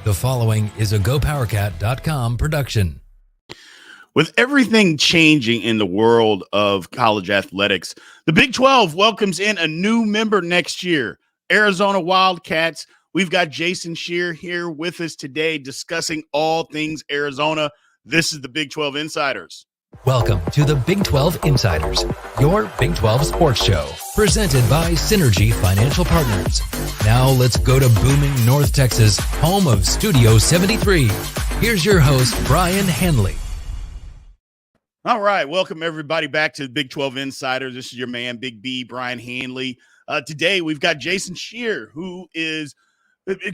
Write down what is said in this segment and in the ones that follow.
The following is a GoPowercat.com production. With everything changing in the world of college athletics, the Big 12 welcomes in a new member next year, Arizona Wildcats. We've got Jason Scheer here with us today discussing all things Arizona. This is the Big 12 Insiders. Welcome to the Big 12 Insiders, your Big 12 sports show, presented by Synergy Financial Partners. Now let's go to booming North Texas, home of Studio 73. Here's your host, Brien Hanley. All right, welcome everybody back to the Big 12 Insiders. This is your man, Big B, Brien Hanley. Today we've got Jason Scheer, who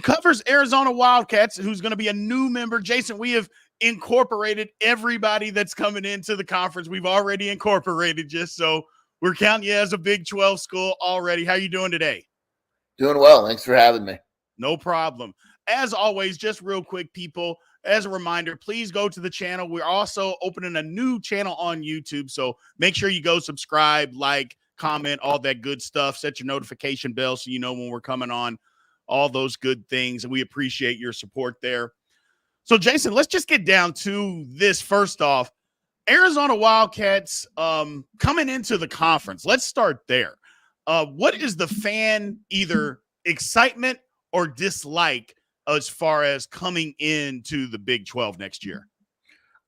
covers Arizona Wildcats, who's going to be a new member. Jason, we have incorporated everybody that's coming into the conference. We've already incorporated you, so we're counting you as a Big 12 school already. How you doing today? Doing well. Thanks for having me. No problem. As always, just real quick, people, as a reminder, please go to the channel. We're also opening a new channel on YouTube, so make sure you go subscribe, like, comment, all that good stuff. Set your notification bell so you know when we're coming on, all those good things, and we appreciate your support there. So, Jason, let's just get down to this first off. Arizona Wildcats coming into the conference. Let's start there. What is the fan either excitement or dislike as far as coming into the Big 12 next year?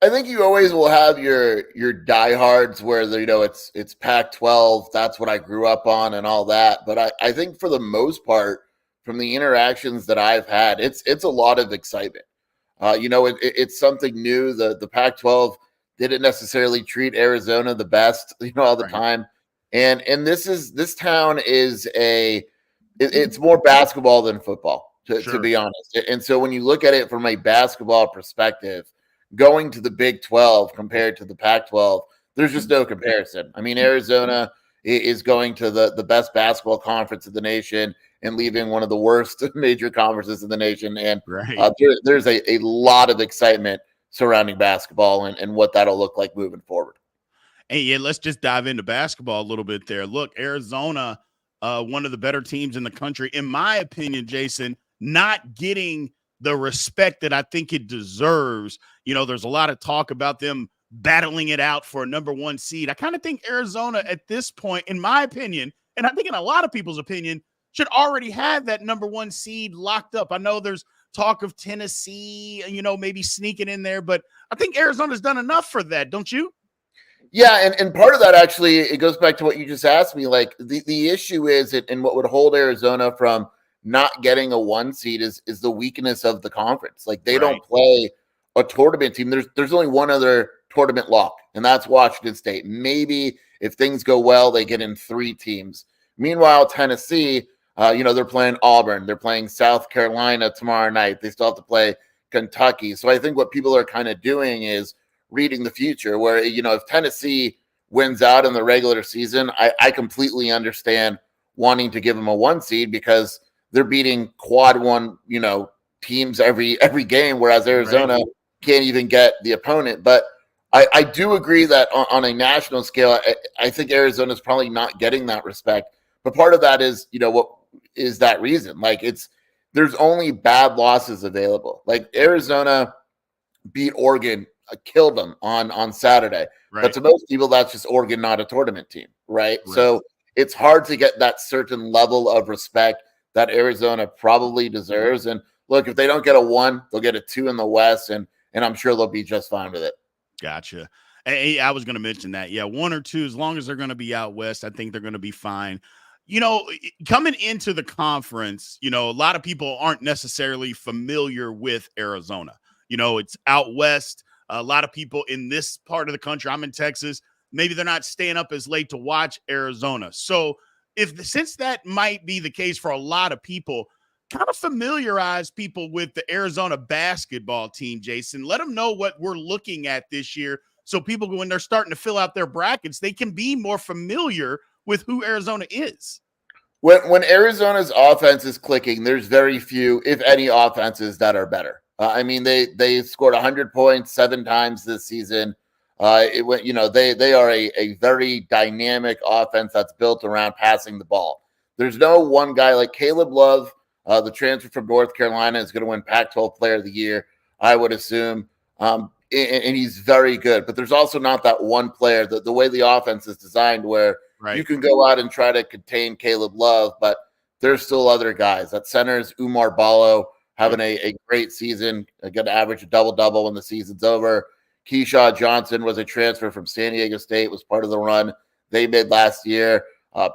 I think you always will have your diehards where, you know, it's Pac-12. That's what I grew up on and all that. But I think for the most part, from the interactions that I've had, it's a lot of excitement. It's something new. The Pac-12 didn't necessarily treat Arizona the best, all the time. And this town is it's more basketball than football, to be honest. And so when you look at it from a basketball perspective, going to the Big 12 compared to the Pac-12, there's just no comparison. I mean, Arizona is going to the best basketball conference in the nation and leaving one of the worst major conferences in the nation. And there's a lot of excitement surrounding basketball and what that'll look like moving forward. Hey, yeah, let's just dive into basketball a little bit there. Look, Arizona, one of the better teams in the country, in my opinion, Jason, not getting the respect that I think it deserves. There's a lot of talk about them battling it out for a number one seed. I kind of think Arizona at this point, in my opinion, and I think in a lot of people's opinion, should already have that number one seed locked up. I know there's talk of Tennessee, maybe sneaking in there, but I think Arizona's done enough for that, don't you? Yeah, and part of that actually, it goes back to what you just asked me. Like the issue is, and what would hold Arizona from not getting a one seed is the weakness of the conference. Like they don't play a tournament team. There's only one other tournament lock, and that's Washington State. Maybe if things go well, they get in 3 teams. Meanwhile, Tennessee, they're playing Auburn. They're playing South Carolina tomorrow night. They still have to play Kentucky. So I think what people are kind of doing is reading the future where, if Tennessee wins out in the regular season, I completely understand wanting to give them a 1 seed because they're beating quad one, teams every game, whereas Arizona can't even get the opponent. But I do agree that on a national scale, I think Arizona's probably not getting that respect. But part of that is, what is that reason? Like there's only bad losses available. Like Arizona beat Oregon, killed them on Saturday. But to most people, that's just Oregon, not a tournament team, right? So it's hard to get that certain level of respect that Arizona probably deserves. And look, if they don't get a 1, they'll get a 2 in the West, and I'm sure they'll be just fine with it. Gotcha. Hey, I was going to mention that. Yeah, 1 or 2, as long as they're going to be out West, I think they're going to be fine. Coming into the conference, a lot of people aren't necessarily familiar with Arizona. It's out West. A lot of people in this part of the country, I'm in Texas, maybe they're not staying up as late to watch Arizona. So since that might be the case for a lot of people, kind of familiarize people with the Arizona basketball team, Jason. Let them know what we're looking at this year so people, when they're starting to fill out their brackets, they can be more familiar with who Arizona is. When Arizona's offense is clicking, there's very few, if any, offenses that are better. They scored 100 points 7 times this season. They are a very dynamic offense that's built around passing the ball. There's no one guy like Caleb Love. The transfer from North Carolina is going to win Pac-12 Player of the Year, I would assume. And he's very good. But there's also not that one player. The way the offense is designed where you can go out and try to contain Caleb Love, but there's still other guys. That center is Umar Ballo, having a great season, going to average a double-double when the season's over. Keyshawn Johnson was a transfer from San Diego State, was part of the run they made last year.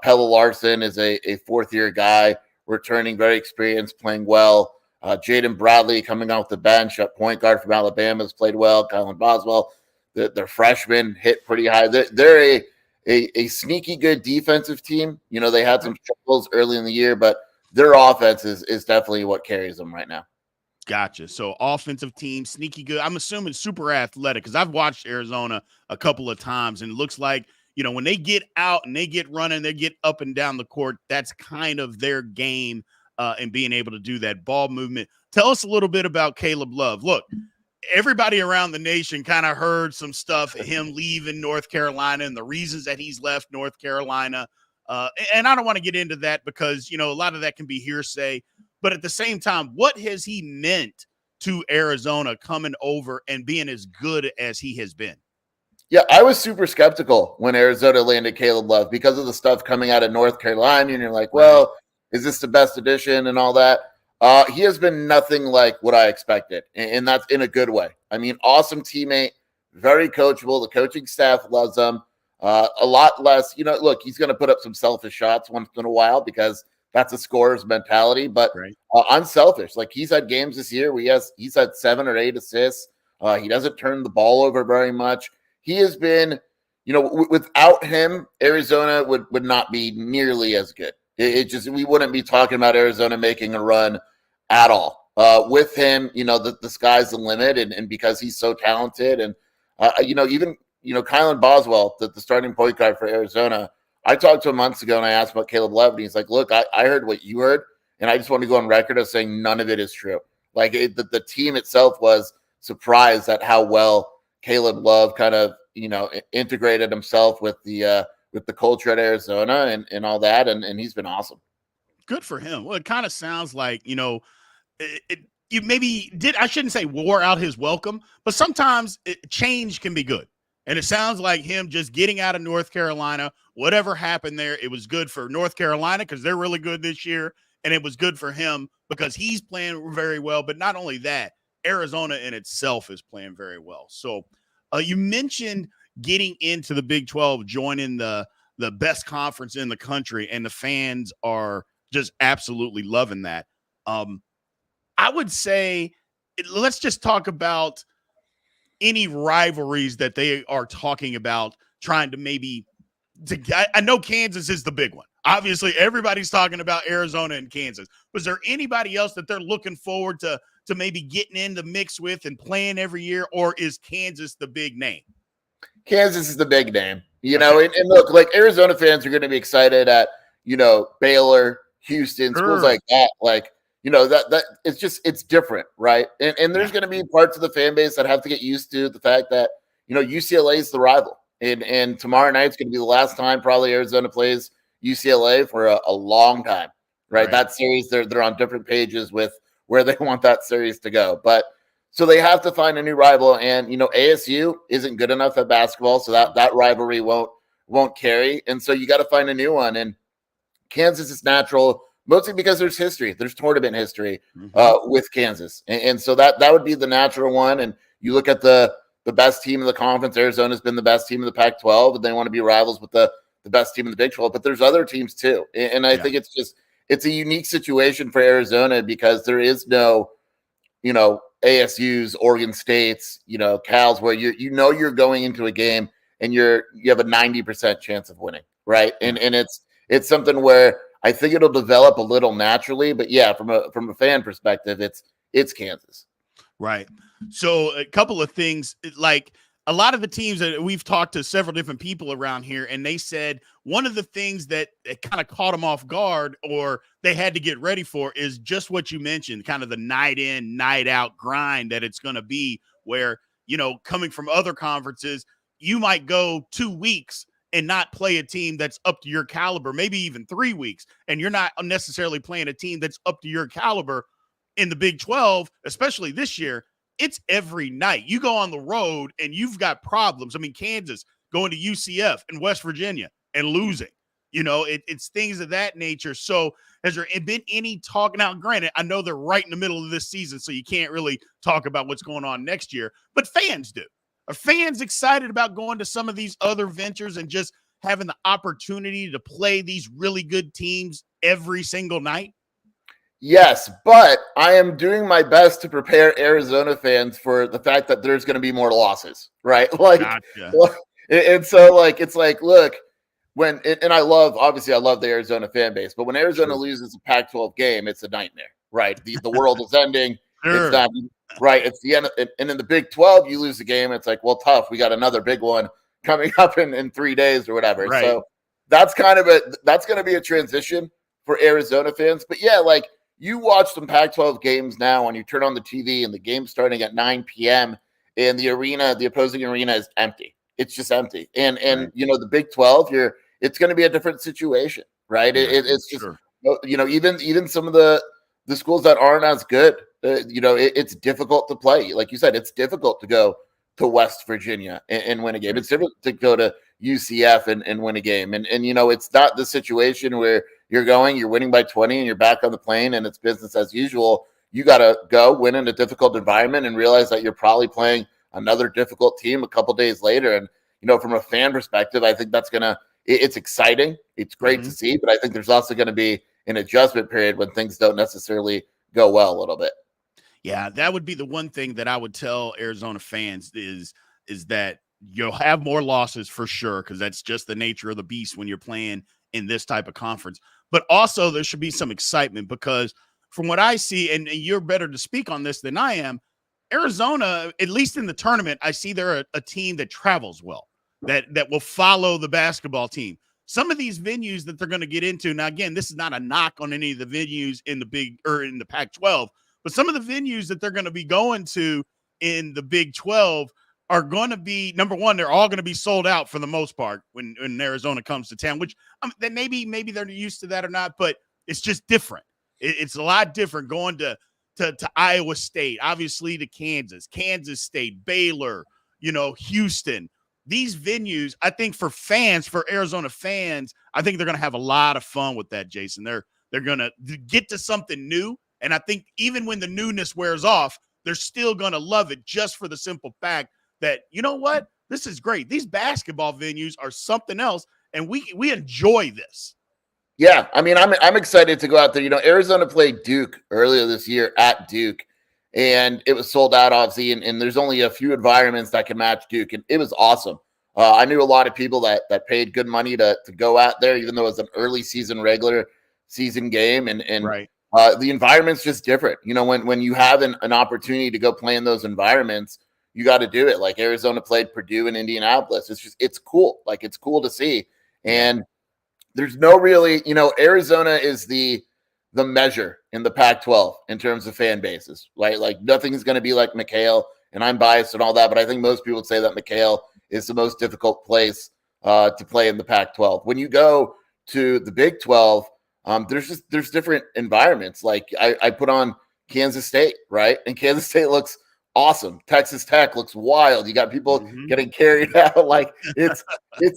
Pella Larson is a fourth-year guy, returning, very experienced, playing well. Jaden Bradley coming off the bench at point guard from Alabama has played well. Kylan Boswell, their freshmen hit pretty high. They're a sneaky good defensive team. You know, they had some struggles early in the year, but their offense is definitely what carries them right now. Gotcha. So offensive team, sneaky good. I'm assuming super athletic because I've watched Arizona a couple of times, and it looks like, you know, when they get out and they get running, they get up and down the court, that's kind of their game, and being able to do that ball movement. Tell us a little bit about Caleb Love. Look, everybody around the nation kind of heard some stuff, him leaving North Carolina and the reasons that he's left North Carolina. And I don't want to get into that because, you know, a lot of that can be hearsay. But at the same time, what has he meant to Arizona coming over and being as good as he has been? Yeah, I was super skeptical when Arizona landed Caleb Love because of the stuff coming out of North Carolina. And you're like, well, is this the best addition and all that? He has been nothing like what I expected, and that's in a good way. I mean, awesome teammate, very coachable. The coaching staff loves him. A lot less, you know, look, he's going to put up some selfish shots once in a while because that's a scorer's mentality, but unselfish. Like, he's had games this year where he's had 7 or 8 assists. He doesn't turn the ball over very much. He has been, you know, without him, Arizona would not be nearly as good. We wouldn't be talking about Arizona making a run at all. With him, you know, the sky's the limit, and because he's so talented, and you know, even, you know, Kylan Boswell, the starting point guard for Arizona, I talked to him months ago and I asked about Caleb Love, and he's like, look, I heard what you heard, and I just want to go on record of saying none of it is true. Like, the team itself was surprised at how well Caleb Love kind of, you know, integrated himself with the culture at Arizona and all that, and he's been awesome. Good for him. Well, it kind of sounds like, you know, you maybe did, I shouldn't say wore out his welcome, but sometimes change can be good. And it sounds like him just getting out of North Carolina, whatever happened there, it was good for North Carolina because they're really good this year. And it was good for him because he's playing very well. But not only that, Arizona in itself is playing very well. So you mentioned getting into the Big 12, joining the best conference in the country, and the fans are just absolutely loving that. I would say let's just talk about any rivalries that they are talking about, trying to maybe I know Kansas is the big one. Obviously, everybody's talking about Arizona and Kansas. Was there anybody else that they're looking forward to maybe getting in the mix with and playing every year, or is Kansas the big name? Kansas is the big name, you know, and look, like, Arizona fans are going to be excited at, you know, Baylor, Houston, schools like that. Like, you know, that it's different, right? And there's going to be parts of the fan base that have to get used to the fact that, you know, UCLA is the rival, and tomorrow night's going to be the last time probably Arizona plays UCLA for a long time, right? That series, they're on different pages with where they want that series to go, but so they have to find a new rival, and, you know, ASU isn't good enough at basketball, so that rivalry won't carry, and so you got to find a new one. And Kansas is natural, mostly because there's history. There's tournament history with Kansas. And so that would be the natural one. And you look at the best team in the conference. Arizona's been the best team in the Pac-12, and they want to be rivals with the best team in the Big 12. But there's other teams too. And I think it's a unique situation for Arizona because there is no, you know, ASU's, Oregon State's, you know, Cal's, where you're going into a game and you have a 90% chance of winning, right? And it's something where I think it'll develop a little naturally, but yeah, from a fan perspective, it's Kansas. Right. So a couple of things, like a lot of the teams that we've talked to several different people around here, and they said one of the things that kind of caught them off guard or they had to get ready for is just what you mentioned, kind of the night in, night out grind that it's going to be, where, you know, coming from other conferences, you might go 2 weeks and not play a team that's up to your caliber, maybe even 3 weeks, and you're not necessarily playing a team that's up to your caliber in the Big 12, especially this year, it's every night. You go on the road and you've got problems. I mean, Kansas going to UCF and West Virginia and losing. It's things of that nature. So has there been any talk? Now, granted, I know they're right in the middle of this season, so you can't really talk about what's going on next year, but fans do. Are fans excited about going to some of these other ventures and just having the opportunity to play these really good teams every single night? Yes, but I am doing my best to prepare Arizona fans for the fact that there's going to be more losses, right? Gotcha. And so it's like, look, and I love the Arizona fan base, but when Arizona loses a Pac-12 game, it's a nightmare, right? The world is ending. Sure. It's not right. It's the end. And in the Big 12, you lose the game. It's like, well, tough. We got another big one coming up in 3 days or whatever. Right. So that's going to be a transition for Arizona fans. But yeah, like you watch some Pac-12 games now and you turn on the TV and the game's starting at 9 p.m. and the opposing arena is empty. It's just empty. And right. The Big 12, it's going to be a different situation, right? Yeah, it's just, even some of the schools that aren't as good, it's difficult to play. Like you said, it's difficult to go to West Virginia and win a game. It's difficult to go to UCF and win a game. And it's not the situation where you're winning by 20 and you're back on the plane and it's business as usual. You got to go win in a difficult environment and realize that you're probably playing another difficult team a couple days later. And, from a fan perspective, I think it's exciting. It's great to see, but I think there's also going to be an adjustment period when things don't necessarily go well a little bit. Yeah, that would be the one thing that I would tell Arizona fans is that you'll have more losses for sure, because that's just the nature of the beast when you're playing in this type of conference. But also there should be some excitement, because from what I see, and you're better to speak on this than I am, Arizona, at least in the tournament, I see they're a team that travels well, that will follow the basketball team. Some of these venues that they're going to get into, now again, this is not a knock on any of the venues in the Pac-12, but some of the venues that they're going to be going to in the Big 12 are going to be, number one, they're all going to be sold out for the most part when Arizona comes to town, which then maybe they're used to that or not, but it's just different. It's a lot different going to Iowa State, obviously to Kansas State, Baylor, Houston. These venues, I think for Arizona fans, I think they're going to have a lot of fun with that, Jason. They're going to get to something new. And I think even when the newness wears off, they're still going to love it, just for the simple fact that, you know what? This is great. These basketball venues are something else, and we enjoy this. Yeah, I mean, I'm excited to go out there. Arizona played Duke earlier this year at Duke, and it was sold out, obviously, and there's only a few environments that can match Duke, and it was awesome. I knew a lot of people that paid good money to go out there, even though it was an regular season game, and right. The environment's just different. When you have an opportunity to go play in those environments, you got to do it. Like Arizona played Purdue and Indianapolis. It's cool. Like, it's cool to see. And there's no really, Arizona is the measure in the Pac-12 in terms of fan bases, right? Like, nothing's going to be like McHale, and I'm biased and all that, but I think most people would say that McHale is the most difficult place to play in the Pac-12. When you go to the Big 12, there's different environments. Like I put on Kansas State, right? And Kansas State looks awesome. Texas Tech looks wild. You got people getting carried out. Like it's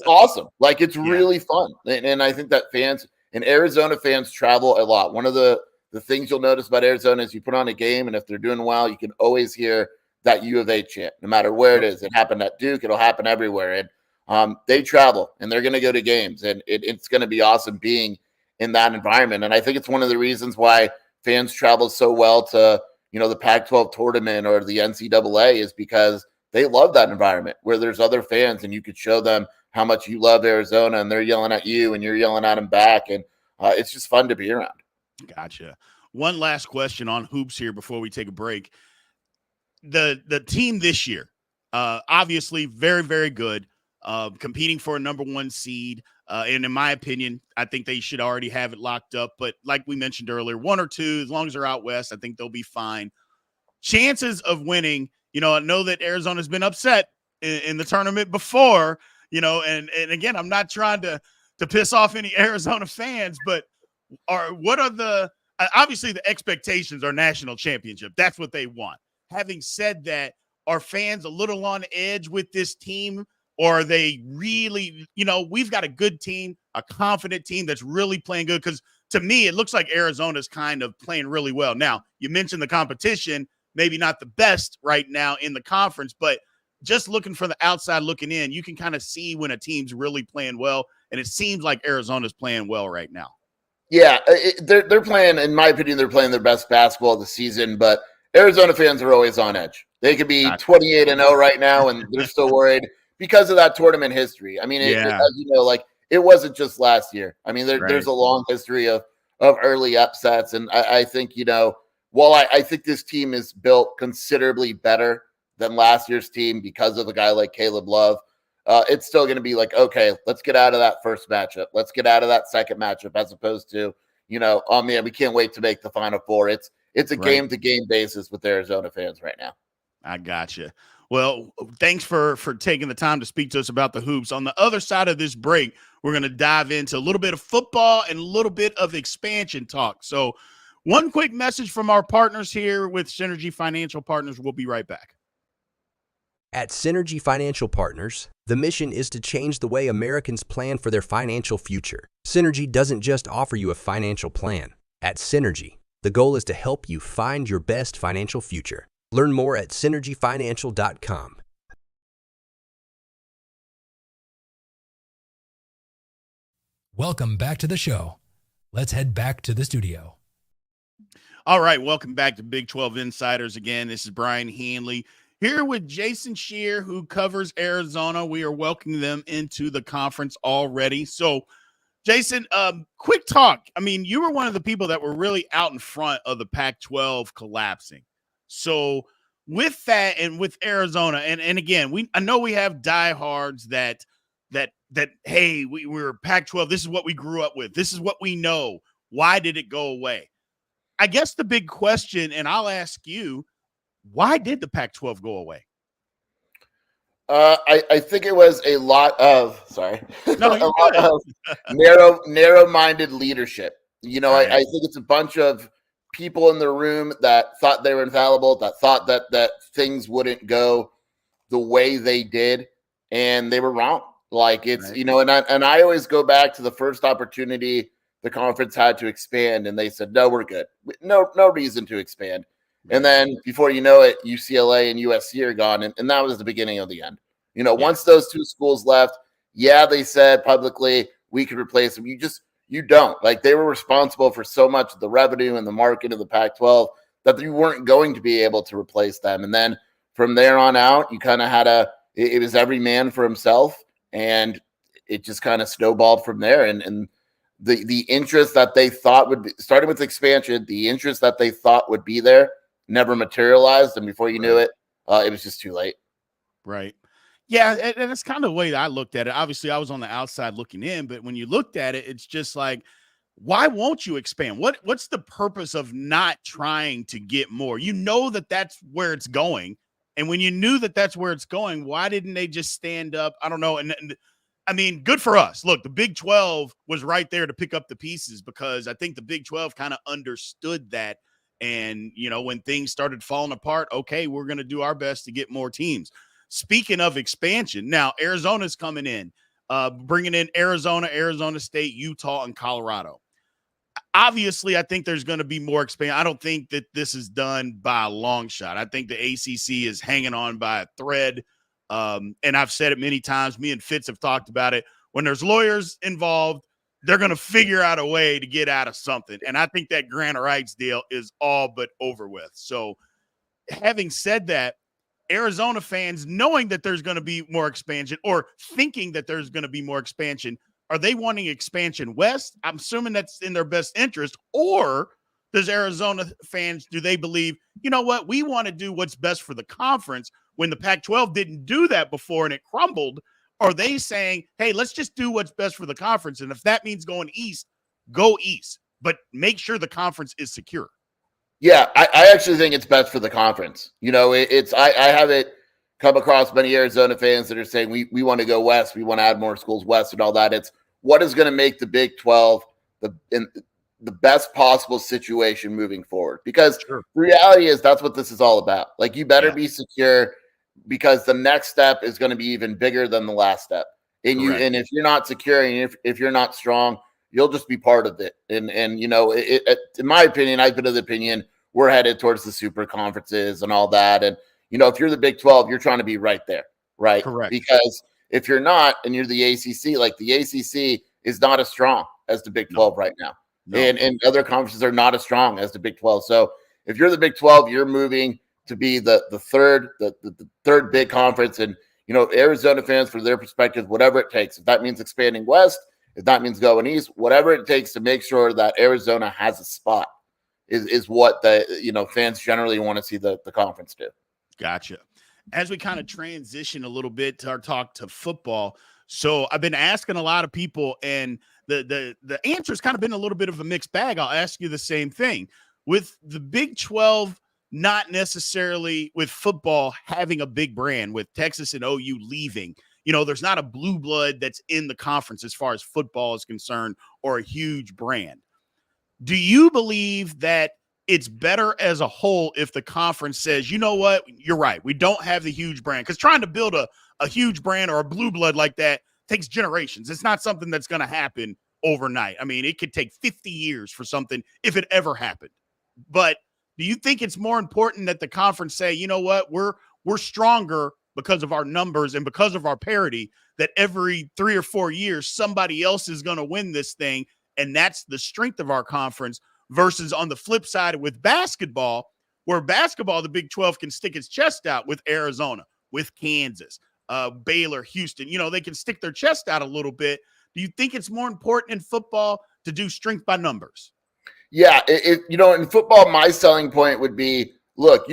awesome. Like it's really fun. And I think that fans and Arizona fans travel a lot. One of the things you'll notice about Arizona is you put on a game, and if they're doing well, you can always hear that U of A chant, no matter where it is. It happened at Duke. It'll happen everywhere. And they travel, and they're going to go to games, and it's going to be awesome being in that environment. And I think it's one of the reasons why fans travel so well to, the Pac-12 tournament or the NCAA, is because they love that environment where there's other fans, and you could show them how much you love Arizona, and they're yelling at you and you're yelling at them back. And it's just fun to be around. Gotcha. One last question on hoops here before we take a break. The team this year, obviously very, very good, competing for a number one seed. And in my opinion, I think they should already have it locked up. But like we mentioned earlier, one or two, as long as they're out west, I think they'll be fine. Chances of winning, I know that Arizona's been upset in the tournament before. and again, I'm not trying to piss off any Arizona fans, but what are the obviously the expectations are national championship. That's what they want. Having said that, are fans a little on edge with this team, or are they really, we've got a good team, a confident team that's really playing good? Because to me, it looks like Arizona's kind of playing really well. Now, you mentioned the competition, maybe not the best right now in the conference, but just looking from the outside looking in, you can kind of see when a team's really playing well, and it seems like Arizona's playing well right now. Yeah, they're playing, in my opinion, they're playing their best basketball of the season, but Arizona fans are always on edge. They could be 28-0 right now, and they're still worried because of that tournament history. I mean, as you know, like, it wasn't just last year. I mean, there's a long history of early upsets, and I think, while I think this team is built considerably better than last year's team because of a guy like Caleb Love, it's still going to be like, okay, let's get out of that first matchup. Let's get out of that second matchup, as opposed to, oh man, we can't wait to make the Final Four. It's a game-to-game basis with Arizona fans right now. I gotcha. Well, thanks for taking the time to speak to us about the hoops. On the other side of this break, we're going to dive into a little bit of football and a little bit of expansion talk. So one quick message from our partners here with Synergy Financial Partners. We'll be right back. At Synergy Financial Partners, the mission is to change the way Americans plan for their financial future. Synergy doesn't just offer you a financial plan. At Synergy, the goal is to help you find your best financial future. Learn more at synergyfinancial.com. Welcome back to the show. Let's head back to the studio. All right, welcome back to Big 12 Insiders again. This is Brien Hanley here with Jason Scheer, who covers Arizona. We are welcoming them into the conference already. So, Jason, quick talk. I mean, you were one of the people that were really out in front of the Pac-12 collapsing. So with that and with Arizona, and again, I know we have diehards that hey, we're Pac-12. This is what we grew up with. This is what we know. Why did it go away? I guess the big question, and I'll ask you, why did the Pac-12 go away? I think it was a lot of narrow-minded leadership. I think it's a bunch of people in the room that thought they were infallible, that thought that things wouldn't go the way they did, and they were wrong. Like, it's and I always go back to the first opportunity the conference had to expand, and they said, no, we're good. No reason to expand. And then before you know it, UCLA and USC are gone, and that was the beginning of the end. Once those two schools left, they said publicly we could replace them. You don't. Like, they were responsible for so much of the revenue and the market of the Pac-12 that you weren't going to be able to replace them. And then from there on out, you kind of had it was every man for himself, and it just kind of snowballed from there. And the interest that they thought would be, starting with expansion, the interest that they thought would be there never materialized. And before you knew it, it was just too late. Right. Yeah, and it's kind of the way that I looked at it. Obviously, I was on the outside looking in, but when you looked at it, it's just like, why won't you expand? What's the purpose of not trying to get more? You know that's where it's going. And when you knew that that's where it's going, why didn't they just stand up? I don't know. And I mean, good for us. Look, the Big 12 was right there to pick up the pieces, because I think the Big 12 kind of understood that. And, when things started falling apart, okay, we're going to do our best to get more teams. Speaking of expansion, now Arizona's coming in, bringing in Arizona State, Utah, and Colorado. Obviously, I think there's going to be more expansion. I don't think that this is done by a long shot. I think the ACC is hanging on by a thread. And I've said it many times. Me and Fitz have talked about it. When there's lawyers involved, they're going to figure out a way to get out of something. And I think that grant of rights deal is all but over with. So having said that, Arizona fans, knowing that there's going to be more expansion, or thinking that there's going to be more expansion, are they wanting expansion west? I'm assuming that's in their best interest. Or does Arizona fans, do they believe, you know what, we want to do what's best for the conference when the Pac-12 didn't do that before and it crumbled? Are they saying, hey, let's just do what's best for the conference, and if that means going east, go east, but make sure the conference is secure? Yeah, I actually think it's best for the conference. I have it come across many Arizona fans that are saying we want to go west, we want to add more schools west and all that. It's what is going to make the Big 12 the best possible situation moving forward. Because Sure. the reality is that's what this is all about. Like, you better Yeah. be secure, because the next step is going to be even bigger than the last step. And Correct. if you're not secure, and if you're not strong, you'll just be part of it. And in my opinion, I've been of the opinion we're headed towards the super conferences and all that. And if you're the Big 12, you're trying to be right there, right? Correct. Because if you're not, and you're the ACC, like, the ACC is not as strong as the Big 12 right now. No. And other conferences are not as strong as the Big 12. So if you're the Big 12, you're moving to be the third big conference. And Arizona fans, for their perspective, whatever it takes, if that means expanding west, if that means going east, whatever it takes to make sure that Arizona has a spot is what the fans generally want to see the conference do. Gotcha. As we kind of transition a little bit to our talk to football, so I've been asking a lot of people, and the answer's kind of been a little bit of a mixed bag. I'll ask you the same thing. With the Big 12, not necessarily with football having a big brand, with Texas and OU leaving, there's not a blue blood that's in the conference as far as football is concerned, or a huge brand. Do you believe that it's better as a whole if the conference says, you know what, you're right, we don't have the huge brand? Because trying to build a huge brand or a blue blood like that takes generations. It's not something that's going to happen overnight. I mean, it could take 50 years for something, if it ever happened. But do you think it's more important that the conference say, you know what, we're stronger because of our numbers and because of our parity, that every 3 or 4 years somebody else is going to win this thing, and that's the strength of our conference? Versus on the flip side with basketball, where basketball, the Big 12 can stick its chest out with Arizona, with Kansas, Baylor, Houston. They can stick their chest out a little bit. Do you think it's more important in football to do strength by numbers? Yeah, in football, my selling point would be, look,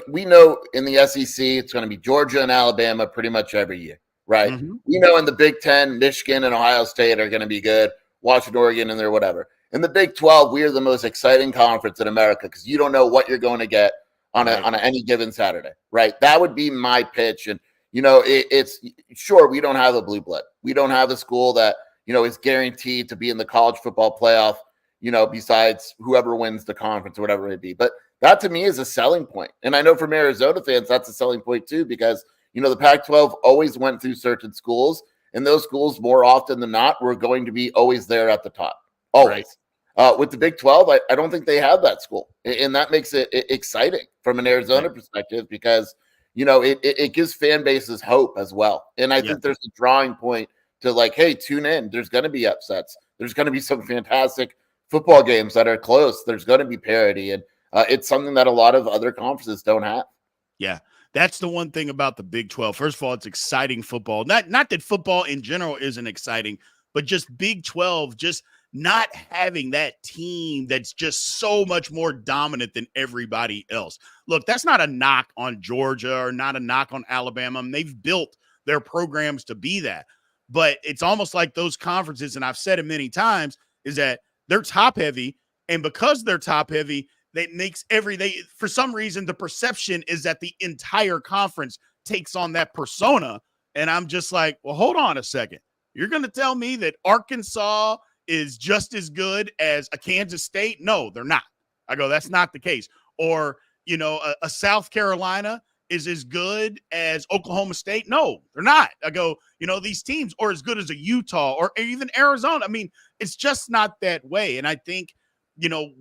we know in the SEC, it's going to be Georgia and Alabama pretty much every year, right? Mm-hmm. We know in the Big 10, Michigan and Ohio State are going to be good, Washington, Oregon, and they're whatever. In the Big 12, we are the most exciting conference in America, because you don't know what you're going to get on any given Saturday, right? That would be my pitch. And, it's sure, we don't have a blue blood. We don't have a school that, is guaranteed to be in the college football playoff, besides whoever wins the conference or whatever it may be. But that to me is a selling point. And I know from Arizona fans, that's a selling point too, because, the Pac-12 always went through certain schools, and those schools more often than not were going to be always there at the top. Always. Right. With the Big 12, I don't think they have that school. And that makes it exciting from an Arizona perspective, because, it gives fan bases hope as well. And I think there's a drawing point to, like, hey, tune in. There's going to be upsets. There's going to be some fantastic football games that are close. There's going to be parity. And it's something that a lot of other conferences don't have. Yeah. That's the one thing about the Big 12. First of all, it's exciting football. Not that football in general isn't exciting, but just Big 12, just not having that team that's just so much more dominant than everybody else. Look, that's not a knock on Georgia or not a knock on Alabama. They've built their programs to be that. But it's almost like those conferences, and I've said it many times, is that they're top heavy. And because they're top heavy, that makes for some reason, the perception is that the entire conference takes on that persona. And I'm just like, well, hold on a second. You're going to tell me that Arkansas is just as good as a Kansas State? No, they're not. I go, that's not the case. Or, a South Carolina is as good as Oklahoma State? No, they're not. I go, these teams are as good as a Utah or even Arizona. I mean, it's just not that way. And I think,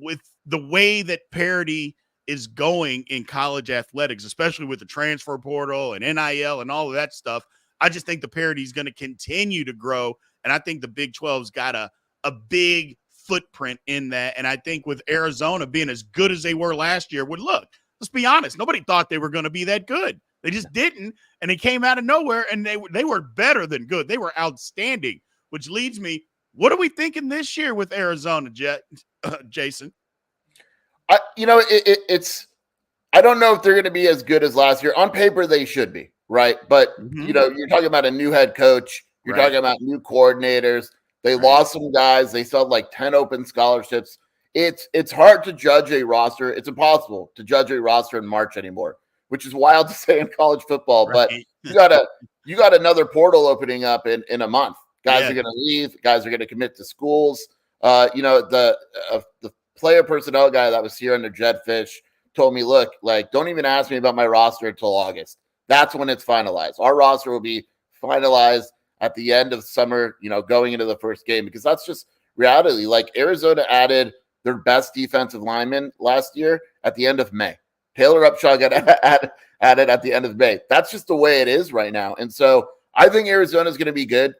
with the way that parity is going in college athletics, especially with the transfer portal and NIL and all of that stuff, I just think the parity is going to continue to grow. And I think the Big 12's got a big footprint in that. And I think with Arizona being as good as they were last year, look, let's be honest, nobody thought they were going to be that good. They just didn't. And they came out of nowhere, and they were better than good. They were outstanding, which leads me, what are we thinking this year with Arizona, Jason? I don't know if they're going to be as good as last year. On paper, they should be, right? But, you're talking about a new head coach. You're talking about new coordinators. They lost some guys. They still have like 10 open scholarships. It's hard to judge a roster. It's impossible to judge a roster in March anymore, which is wild to say in college football. But Right. you got another portal opening up in a month. Guys Yeah. are going to leave. Guys are going to commit to schools. The player personnel guy that was here under Jed Fish told me, look, like, don't even ask me about my roster until August. That's when it's finalized. Our roster will be finalized at the end of summer, going into the first game, because that's just reality. Like, Arizona added their best defensive lineman last year at the end of May. Taylor Upshaw got added at the end of May. That's just the way it is right now. And so I think Arizona is going to be good.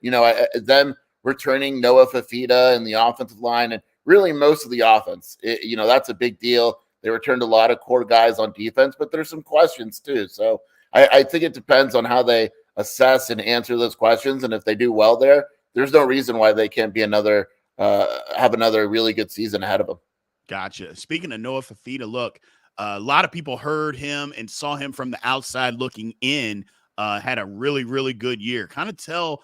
Them returning Noah Fafita and the offensive line, and really most of the offense, that's a big deal. They returned a lot of core guys on defense, but there's some questions too. So I think it depends on how they assess and answer those questions. And if they do well there's no reason why they can't be have another really good season ahead of them. Gotcha. Speaking of Noah Fafita, look, a lot of people heard him and saw him from the outside looking in, had a really, really good year. Kind of tell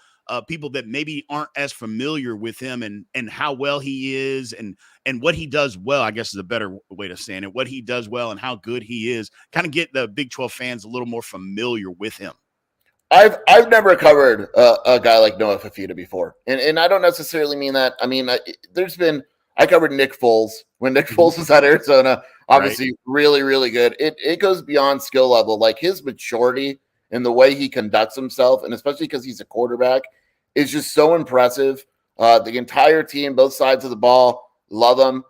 people that maybe aren't as familiar with him and how well he is and what he does well, I guess is a better way to say it, what he does well and how good he is. Kind of get the Big 12 fans a little more familiar with him. I've never covered a guy like Noah Fafita before, and I don't necessarily mean that. I mean, I covered Nick Foles when Nick Foles was at Arizona. Obviously, really, really good. It goes beyond skill level, like his maturity and the way he conducts himself, and especially because he's a quarterback, is just so impressive. The entire team, both sides of the ball, love him.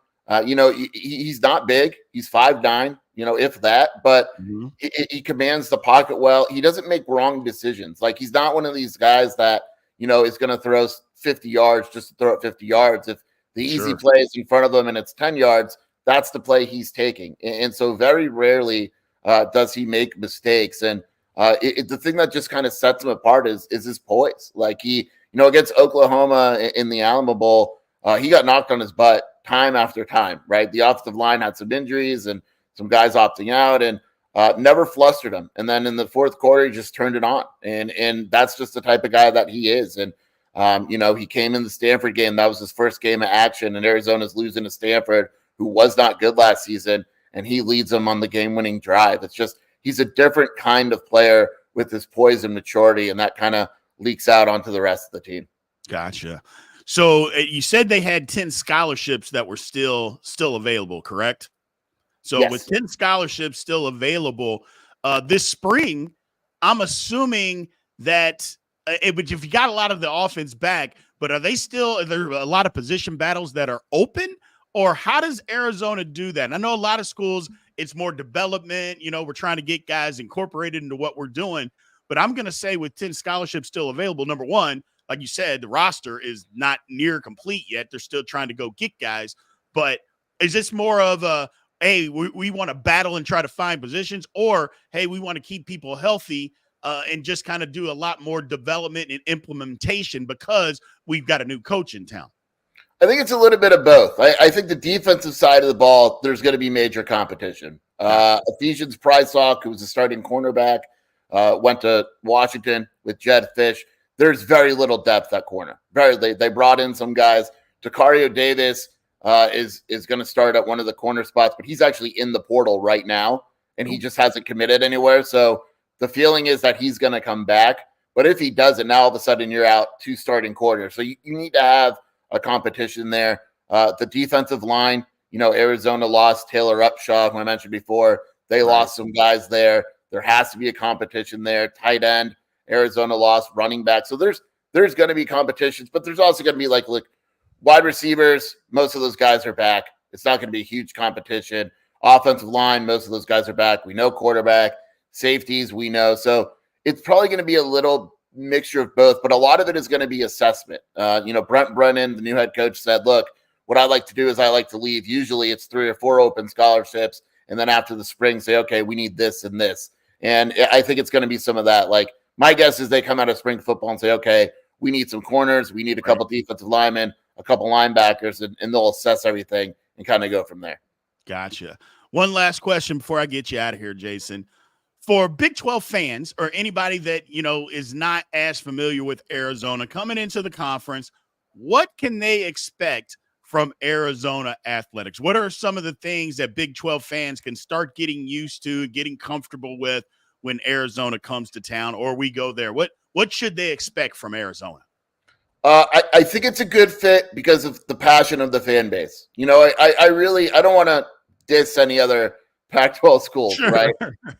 He's not big. He's 5'9", if that, but he commands the pocket well. He doesn't make wrong decisions. Like, he's not one of these guys that, is going to throw 50 yards just to throw it 50 yards. If the easy play is in front of him and it's 10 yards, that's the play he's taking. And so very rarely does he make mistakes. And the thing that just kind of sets him apart is his poise. Like, he, against Oklahoma in the Alamo Bowl, he got knocked on his butt time after time, right? The offensive line had some injuries and some guys opting out, and never flustered him. And then in the fourth quarter, he just turned it on. And that's just the type of guy that he is. And, he came in the Stanford game. That was his first game of action, and Arizona's losing to Stanford, who was not good last season, and he leads them on the game-winning drive. It's just, he's a different kind of player with his poise and maturity, and that kind of leaks out onto the rest of the team. Gotcha. So you said they had 10 scholarships that were still available, correct? So yes. With 10 scholarships still available this spring, I'm assuming that if you got a lot of the offense back, but are there a lot of position battles that are open, or how does Arizona do that? And I know a lot of schools, it's more development. We're trying to get guys incorporated into what we're doing, but I'm going to say with 10 scholarships still available, number one, like you said, the roster is not near complete yet. They're still trying to go get guys. But is this more of a, hey, we want to battle and try to find positions, or, hey, we want to keep people healthy and just kind of do a lot more development and implementation because we've got a new coach in town? I think it's a little bit of both. I think the defensive side of the ball, there's going to be major competition. Ephesians Prysock, who was a starting cornerback, went to Washington with Jed Fish. There's very little depth at corner. They brought in some guys. Takario Davis is going to start at one of the corner spots, but he's actually in the portal right now, and he just hasn't committed anywhere. So the feeling is that he's going to come back. But if he doesn't, now all of a sudden you're out 2 starting corners. So you need to have a competition there. The defensive line, Arizona lost Taylor Upshaw, who I mentioned before. They lost some guys there. There has to be a competition there. Tight end, Arizona lost running back. So there's going to be competitions, but there's also going to be look, wide receivers, most of those guys are back. It's not going to be a huge competition. Offensive line, most of those guys are back. We know quarterback, safeties, we know. So it's probably going to be a little mixture of both, but a lot of it is going to be assessment. Brent Brennan, the new head coach, said, look, what I like to do is I like to leave. Usually it's 3 or 4 open scholarships. And then after the spring say, okay, we need this and this. And I think it's going to be some of that. Like, my guess is they come out of spring football and say, okay, we need some corners. We need a couple defensive linemen, a couple linebackers, and they'll assess everything and kind of go from there. Gotcha. One last question before I get you out of here, Jason. For Big 12 fans or anybody that, is not as familiar with Arizona coming into the conference, what can they expect from Arizona athletics? What are some of the things that Big 12 fans can start getting used to, getting comfortable with when Arizona comes to town or we go there? What should they expect from Arizona? I think it's a good fit because of the passion of the fan base. You know, I don't want to diss any other Pac-12 schools, Sure. right?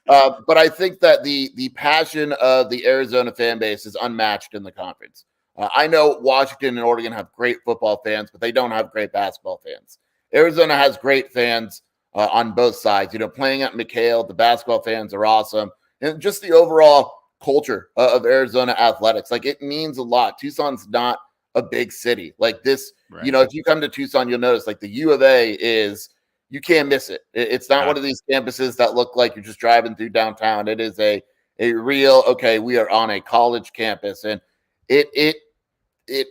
But I think that the passion of the Arizona fan base is unmatched in the conference. I know Washington and Oregon have great football fans, but they don't have great basketball fans. Arizona has great fans on both sides. You know, playing at McHale, the basketball fans are awesome. And just the overall culture of Arizona athletics, like it means a lot. Tucson's not a big city like this. Right. You know, if you come to Tucson, you'll notice like the U of A is, you can't miss it. It's not one of these campuses that look like you're just driving through downtown. It is a real, okay, we are on a college campus, and it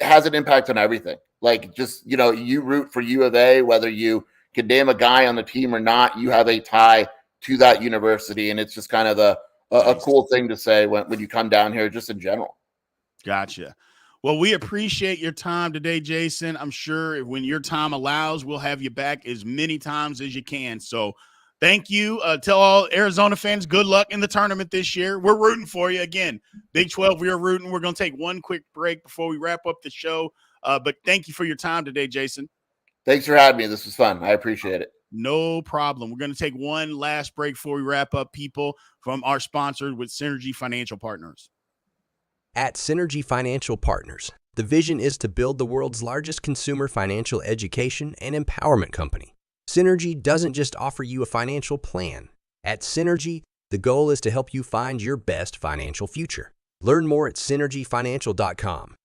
has an impact on everything. Like, just, you know, you root for U of A, whether you can name a guy on the team or not, you have a tie to that university. And it's just kind of a cool thing to say when you come down here, just in general. Gotcha. Well, we appreciate your time today, Jason. I'm sure when your time allows, we'll have you back as many times as you can. So thank you. Tell all Arizona fans good luck in the tournament this year. We're rooting for you. Again, Big 12, we are rooting. We're going to take one quick break before we wrap up the show. But thank you for your time today, Jason. Thanks for having me. This was fun. I appreciate it. No problem. We're going to take one last break before we wrap up, people, from our sponsor with Synergy Financial Partners. At Synergy Financial Partners, the vision is to build the world's largest consumer financial education and empowerment company. Synergy doesn't just offer you a financial plan. At Synergy, the goal is to help you find your best financial future. Learn more at synergyfinancial.com.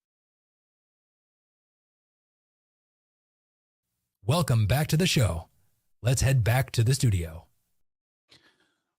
Welcome back to the show. Let's head back to the studio.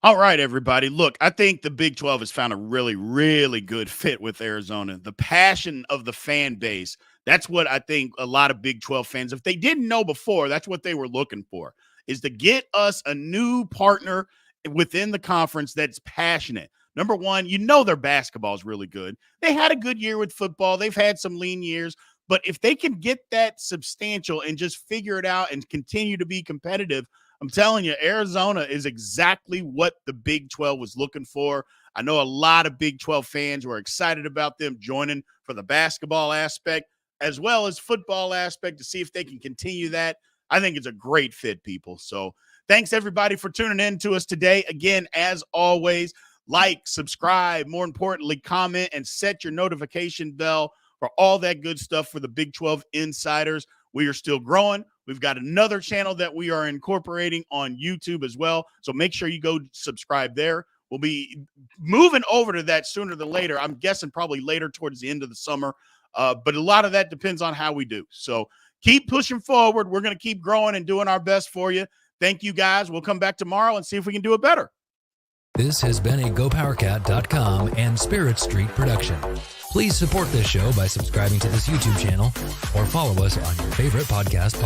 All right, everybody. Look, I think the Big 12 has found a really, really good fit with Arizona. The passion of the fan base, that's what I think a lot of Big 12 fans, if they didn't know before, that's what they were looking for, is to get us a new partner within the conference that's passionate. Number one, you know their basketball is really good. They had a good year with football. They've had some lean years. But if they can get that substantial and just figure it out and continue to be competitive, I'm telling you, Arizona is exactly what the Big 12 was looking for. I know a lot of Big 12 fans were excited about them joining for the basketball aspect as well as football aspect to see if they can continue that. I think it's a great fit, people. So thanks, everybody, for tuning in to us today. Again, as always, like, subscribe, more importantly, comment, and set your notification bell for all that good stuff for the Big 12 insiders. We are still growing. We've got another channel that we are incorporating on YouTube as well. So make sure you go subscribe there. We'll be moving over to that sooner than later. I'm guessing probably later towards the end of the summer. But a lot of that depends on how we do. So keep pushing forward. We're going to keep growing and doing our best for you. Thank you, guys. We'll come back tomorrow and see if we can do it better. This has been a GoPowercat.com and Spirit Street production. Please support this show by subscribing to this YouTube channel or follow us on your favorite podcast platform.